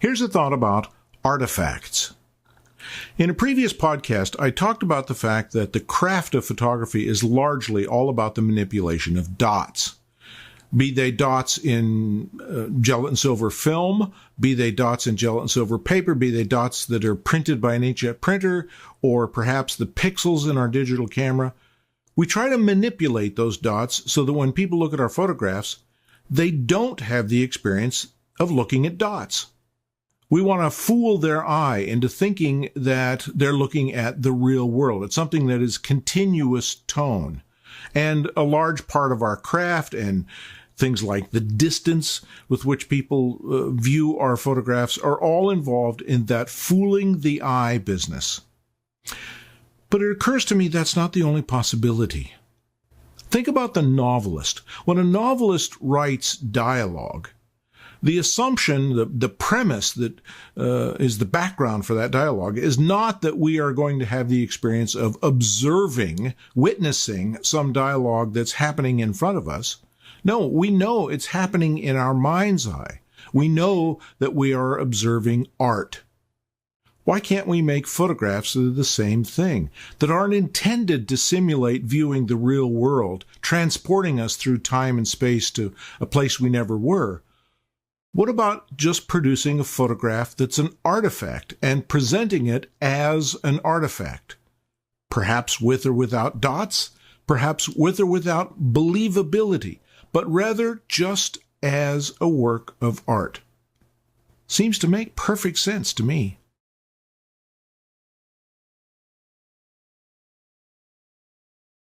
Here's a thought about artifacts. In a previous podcast, I talked about the fact that the craft of photography is largely all about the manipulation of dots. Be they dots in gelatin silver film, be they dots in gelatin silver paper, be they dots that are printed by an inkjet printer, or perhaps the pixels in our digital camera. We try to manipulate those dots so that when people look at our photographs, they don't have the experience of looking at dots. We want to fool their eye into thinking that they're looking at the real world. It's something that is continuous tone. And a large part of our craft and things like the distance with which people view our photographs are all involved in that fooling the eye business. But it occurs to me that's not the only possibility. Think about the novelist. When a novelist writes dialogue, the assumption, the premise that is the background for that dialogue is not that we are going to have the experience of observing, witnessing some dialogue that's happening in front of us. No, we know it's happening in our mind's eye. We know that we are observing art. Why can't we make photographs that are the same thing, that aren't intended to simulate viewing the real world, transporting us through time and space to a place we never were? What about just producing a photograph that's an artifact and presenting it as an artifact? Perhaps with or without dots, perhaps with or without believability, but rather just as a work of art. Seems to make perfect sense to me.